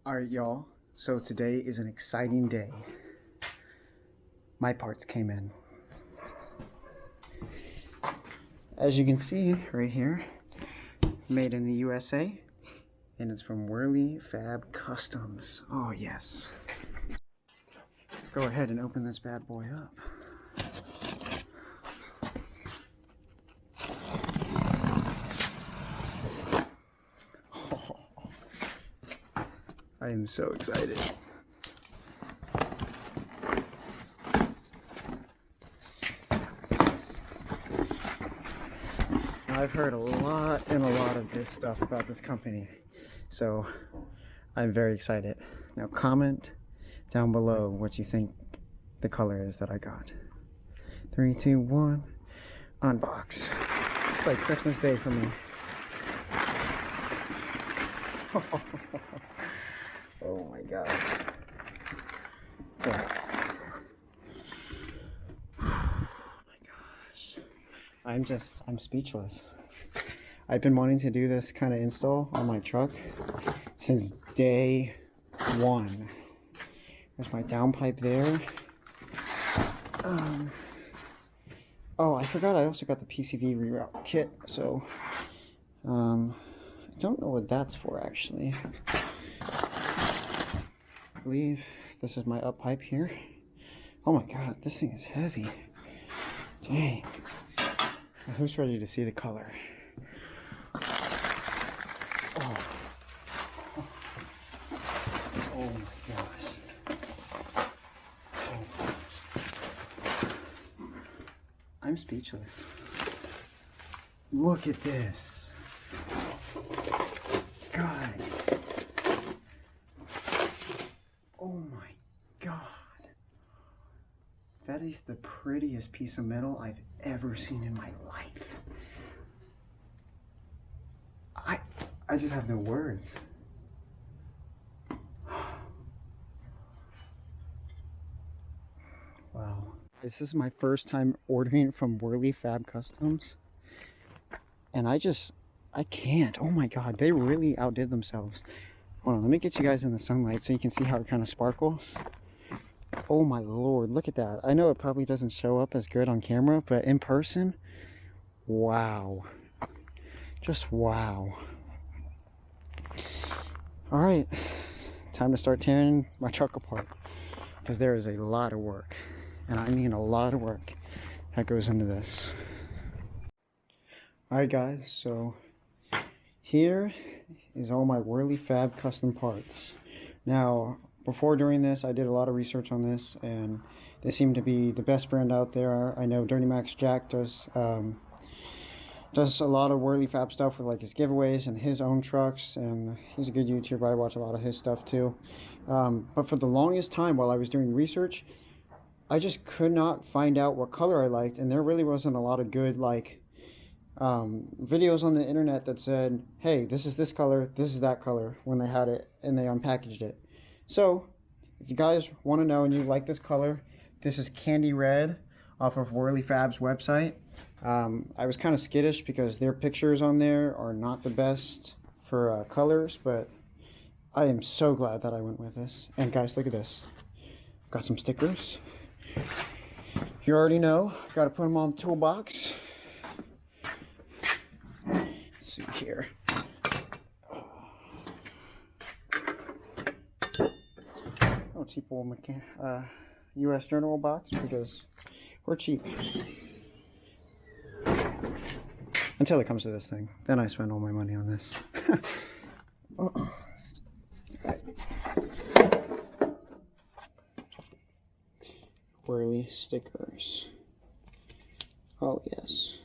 Alright, y'all, so today is an exciting day. My parts came in. As you can see right here, made in the USA, and it's from WHERLI FAB Customs. Oh yes. Let's go ahead and open this bad boy up. I am so excited. I've heard a lot of good stuff about this company, so I'm very excited. Now comment down below what you think the color is that I got. 3, 2, 1, unbox. It's like Christmas Day for me. Oh my god. Yeah. Oh my gosh. I'm speechless. I've been wanting to do this kind of install on my truck since day one. There's my downpipe there. Oh, I forgot I also got the PCV reroute kit, so I don't know what that's for actually. I believe this is my up pipe here. Oh my god, this thing is heavy. Dang. Who's ready to see the color? Oh, oh my gosh. Oh. I'm speechless. Look at this. Guys. Oh my god. That is the prettiest piece of metal I've ever seen in my life. I just have no words. Wow. This is my first time ordering from WHERLI FAB Customs. And I can't. Oh my god, they really outdid themselves. Hold on, let me get you guys in the sunlight so you can see how it kind of sparkles. Oh my lord, look at that. I know it probably doesn't show up as good on camera, but in person, wow. Just wow. Alright, time to start tearing my truck apart, because there is a lot of work, and I mean a lot of work that goes into this. Alright guys, so here is all my WHERLI FAB custom parts. Now, before doing this, I did a lot of research on this, and they seem to be the best brand out there. I know Duramax Jack does a lot of WHERLI FAB stuff with like his giveaways and his own trucks, and he's a good YouTuber. I watch a lot of his stuff too. But for the longest time while I was doing research, I just could not find out what color I liked, and there really wasn't a lot of good like videos on the internet that said, hey, this is this color, this is that color, when they had it and they unpackaged it. So if you guys want to know and you like this color, this is Candy Red off of WHERLI FAB's website. I was kind of skittish because their pictures on there are not the best for colors, but I am so glad that I went with this. And guys, look at this. Got some stickers. You already know, got to put them on the toolbox. Let's see here. Oh, cheap old US General box, because we're cheap. Until it comes to this thing. Then I spend all my money on this. WHERLI stickers. Oh yes.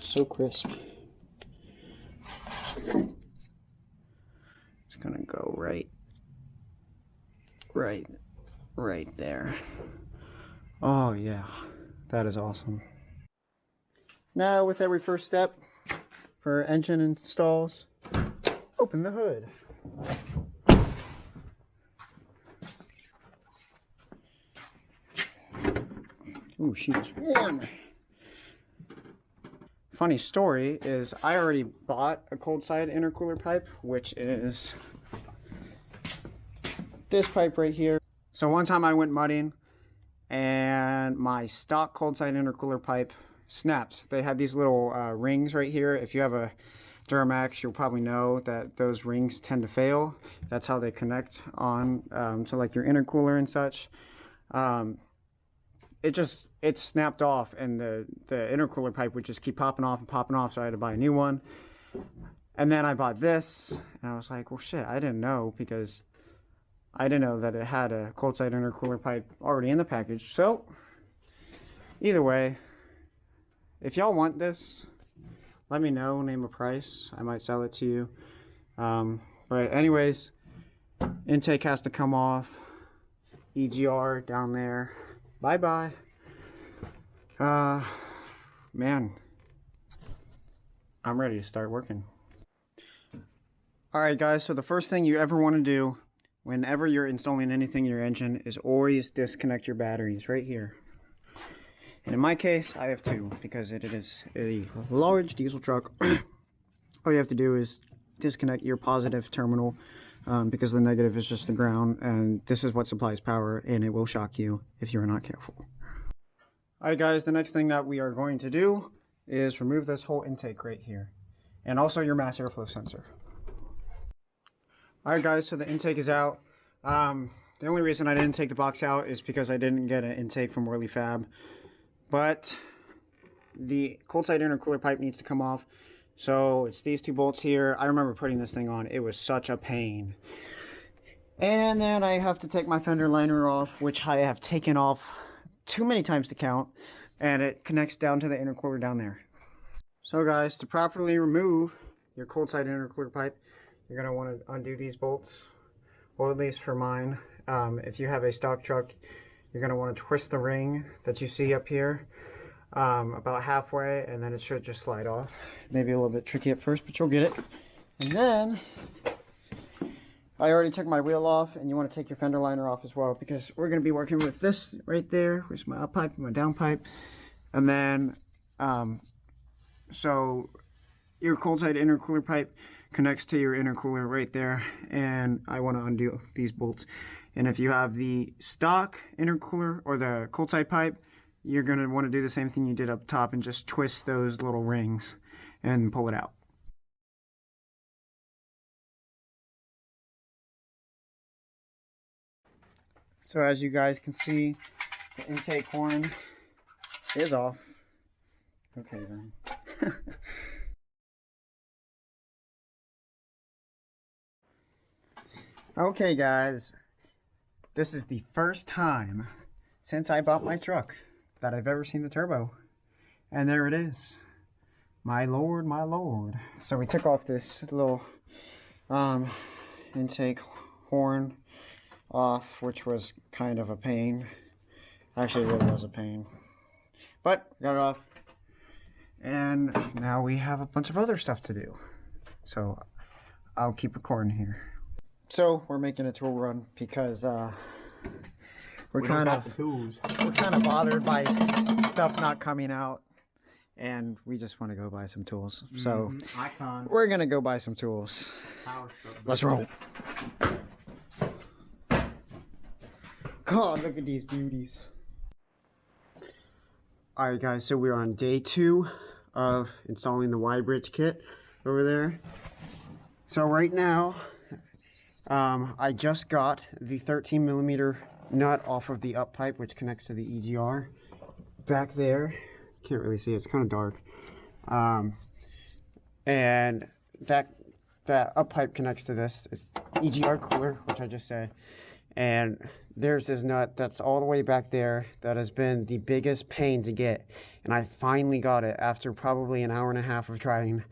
So crisp. It's gonna go right there. Oh yeah, that is awesome. Now with every first step for engine installs, open the hood. Ooh, she is warm. funny story is I already bought a cold side intercooler pipe, which is this pipe right here. So one time I went mudding and my stock cold side intercooler pipe snapped. They had these little rings right here. If you have a Duramax, you'll probably know that those rings tend to fail. That's how they connect on to like your intercooler and such. It snapped off, and the intercooler pipe would just keep popping off and popping off, so I had to buy a new one. And then I bought this, and I was like, well shit, I didn't know, because I didn't know that it had a cold side intercooler pipe already in the package. So either way, if y'all want this, let me know, name a price, I might sell it to you. But anyways, intake has to come off, EGR down there, bye bye. Man, I'm ready to start working. Alright guys, so the first thing you ever want to do whenever you're installing anything in your engine is always disconnect your batteries right here. And in my case, I have two, because it is a large diesel truck. All you have to do is disconnect your positive terminal, because the negative is just the ground, and this is what supplies power, and it will shock you if you are not careful. Alright guys, the next thing that we are going to do is remove this whole intake right here, and also your mass airflow sensor. Alright guys, so the intake is out. The only reason I didn't take the box out is because I didn't get an intake from WHERLI FAB. But the cold side intercooler pipe needs to come off. So it's these two bolts here. I remember putting this thing on. It was such a pain. And then I have to take my fender liner off, which I have taken off too many times to count. And it connects down to the intercooler down there. So guys, to properly remove your cold side intercooler pipe, you're going to want to undo these bolts. Or at least for mine. If you have a stock truck, you're going to want to twist the ring that you see up here about halfway, and then it should just slide off. Maybe a little bit tricky at first, but you'll get it. And then I already took my wheel off, and you want to take your fender liner off as well, because we're going to be working with this right there, which is my up pipe and my down pipe. And then so your cold side intercooler pipe connects to your intercooler right there, and I want to undo these bolts. And if you have the stock intercooler or the cold side pipe, you're going to want to do the same thing you did up top and just twist those little rings and pull it out. So as you guys can see, the intake horn is off. Okay then. Okay guys, this is the first time since I bought my truck that I've ever seen the turbo. And there it is. My lord, my lord. So we took off this little intake horn off, which was kind of a pain. Actually, it really was a pain. But got it off. And now we have a bunch of other stuff to do. So I'll keep recording here. So we're making a tool run because we're kind of bothered by stuff not coming out, and we just want to go buy some tools. So we're gonna go buy some tools. Let's roll. God, look at these beauties. Alright guys, so we're on day 2 of installing the Y-bridge kit over there. So right now I just got the 13mm nut off of the up pipe, which connects to the EGR back there. Can't really see it, it's kind of dark. And that up pipe connects to this. It's EGR cooler, which I just said. And there's this nut that's all the way back there that has been the biggest pain to get. And I finally got it after probably an hour and a half of trying.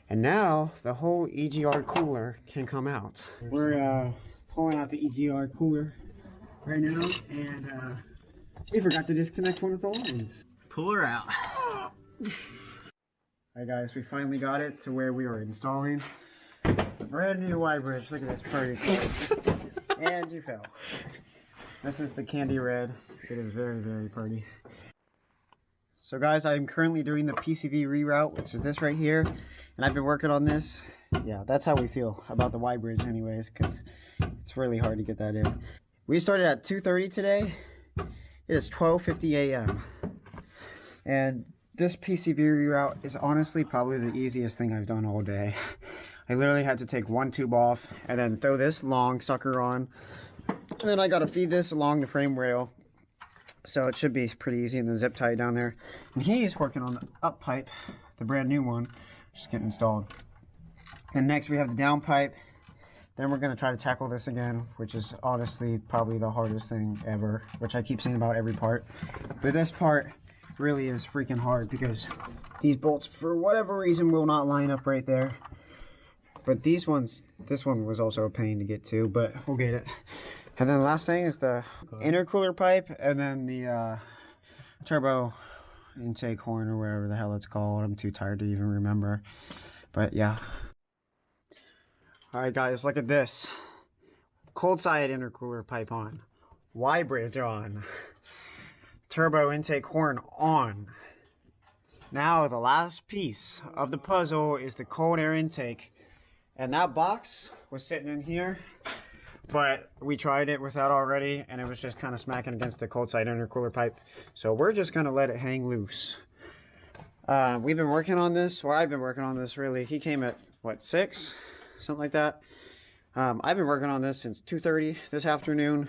And now the whole EGR cooler can come out. We're pulling out the EGR cooler right now, and we forgot to disconnect one of the lines. Pull her out. Alright guys, we finally got it to where we were installing the brand new Y-bridge. Look at this pretty cool. And you fell. This is the candy red. It is very, very pretty. So guys, I'm currently doing the PCV reroute, which is this right here, and I've been working on this. Yeah, that's how we feel about the Y bridge anyways, because it's really hard to get that in. We started at 2:30 today. It is 12:50 a.m. and this PCV reroute is honestly probably the easiest thing I've done all day. I literally had to take one tube off and then throw this long sucker on, and then I got to feed this along the frame rail. So it should be pretty easy, and then zip tie it down there. And he's working on the up pipe, the brand new one, just getting installed. And next we have the down pipe. Then we're gonna try to tackle this again, which is honestly probably the hardest thing ever, which I keep saying about every part. But this part really is freaking hard because these bolts, for whatever reason, will not line up right there. But these ones, this one was also a pain to get to, but we'll get it. And then the last thing is the intercooler pipe, and then the turbo intake horn, or whatever the hell it's called. I'm too tired to even remember. But yeah. Alright guys, look at this. Cold side intercooler pipe on. Y bridge on. Turbo intake horn on. Now the last piece of the puzzle is the cold air intake. And that box was sitting in here. But we tried it with that already, and it was just kind of smacking against the cold side intercooler pipe. So we're just going to let it hang loose. We've been working on this, or I've been working on this really. He came at, what, 6? Something like that. I've been working on this since 2:30 this afternoon.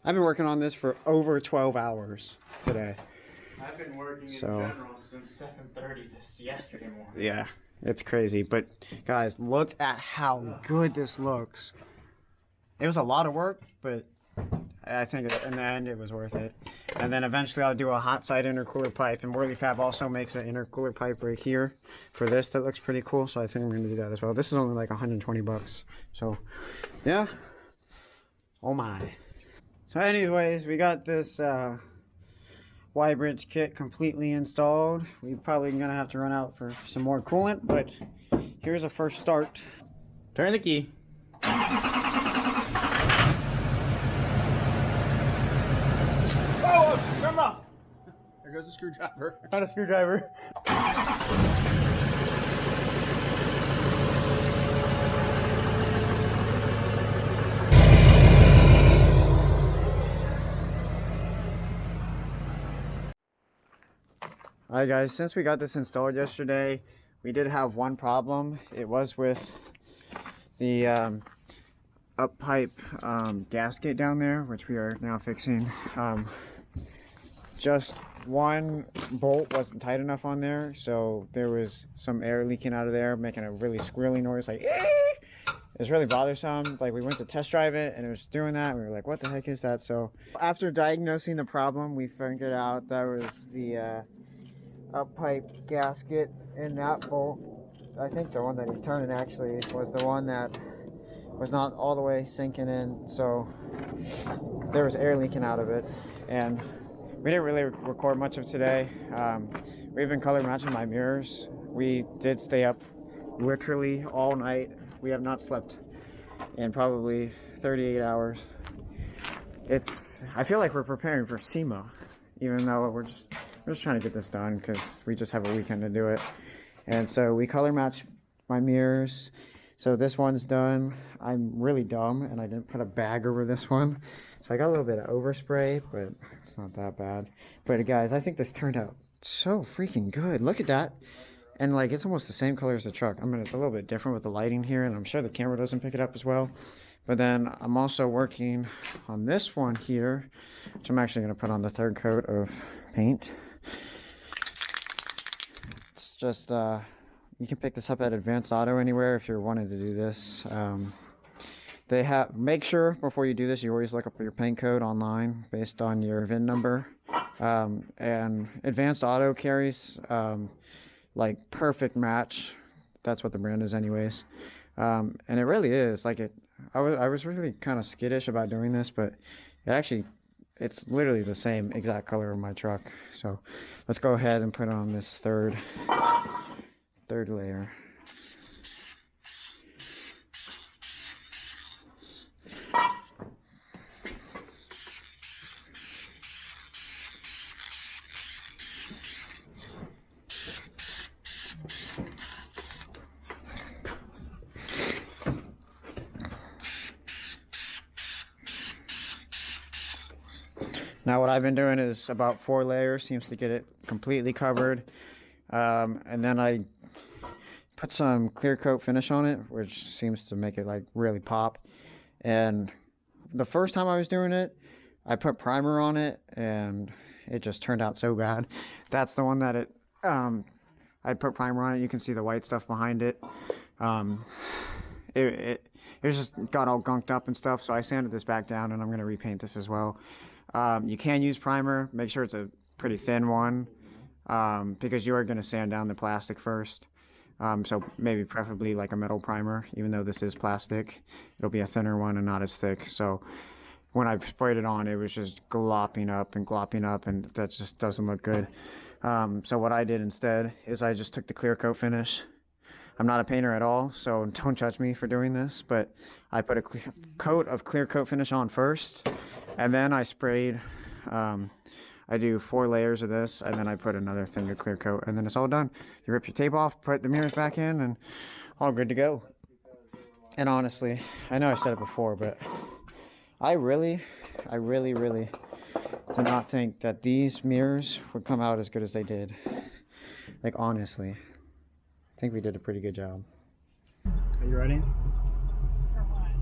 I've been working on this for over 12 hours today. I've been working in general since 7:30 yesterday morning. Yeah, it's crazy. But guys, look at how good this looks. It was a lot of work, but I think in the end it was worth it. And then eventually I'll do a hot side intercooler pipe. And WHERLI FAB also makes an intercooler pipe right here for this that looks pretty cool. So I think I'm going to do that as well. This is only like 120 bucks. So yeah. Oh my. So anyways, we got this Y bridge kit completely installed. We're probably going to have to run out for some more coolant, but here's a first start. Turn the key. Turn off. There goes the screwdriver. Not a screwdriver. Alright guys, since we got this installed yesterday, we did have one problem. It was with the up pipe gasket down there, which we are now fixing. Just one bolt wasn't tight enough on there, so there was some air leaking out of there, making a really squealy noise, like it's really bothersome. Like we went to test drive it and it was doing that, and we were like, what the heck is that? So after diagnosing the problem, we figured out that was the up pipe gasket in that bolt. I think the one that he's turning actually was the one that was not all the way sinking in, so there was air leaking out of it. And we didn't really record much of today. We've been color matching my mirrors. We did stay up literally all night. We have not slept in probably 38 hours. I feel like we're preparing for SEMA, even though we're just trying to get this done because we just have a weekend to do it. And so we color match my mirrors. So this one's done. I'm really dumb and I didn't put a bag over this one. So I got a little bit of overspray, but it's not that bad. But guys, I think this turned out so freaking good. Look at that. And like, it's almost the same color as the truck. I mean, it's a little bit different with the lighting here, and I'm sure the camera doesn't pick it up as well. But then I'm also working on this one here, which I'm actually going to put on the third coat of paint. It's just, you can pick this up at Advanced Auto anywhere if you're wanting to do this. They have, make sure before you do this, you always look up your paint code online based on your VIN number. And Advanced Auto carries like perfect match. That's what the brand is anyways. And it really is like it. I was really kind of skittish about doing this, but it's literally the same exact color of my truck. So let's go ahead and put on this third layer. Now what I've been doing is about 4 layers, seems to get it completely covered. And then I put some clear coat finish on it, which seems to make it like really pop. And the first time I was doing it, I put primer on it and it just turned out so bad. That's the one that I put primer on it. You can see the white stuff behind it. It just got all gunked up and stuff, so I sanded this back down and I'm going to repaint this as well. You can use primer. Make sure it's a pretty thin one, because you are going to sand down the plastic first. So maybe preferably like a metal primer, even though this is plastic. It'll be a thinner one and not as thick. So when I sprayed it on, it was just glopping up, and that just doesn't look good. So what I did instead is I just took the clear coat finish. I'm not a painter at all, so don't judge me for doing this, but I put a coat of clear coat finish on first, and then I sprayed. I do 4 layers of this, and then I put another thing of clear coat, and then it's all done. You rip your tape off, put the mirrors back in, and all good to go. And honestly, I know I said it before, but I really did not think that these mirrors would come out as good as they did. Like, honestly, I think we did a pretty good job. Are you ready? For what?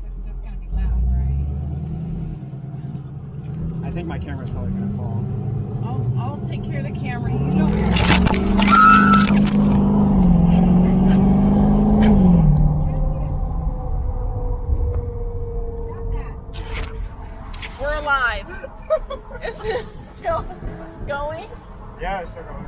It's just gonna be loud, right? I think my camera's probably gonna fall. I'll take care of the camera. You don't. We're alive. Is this still going? Yeah, it's still going.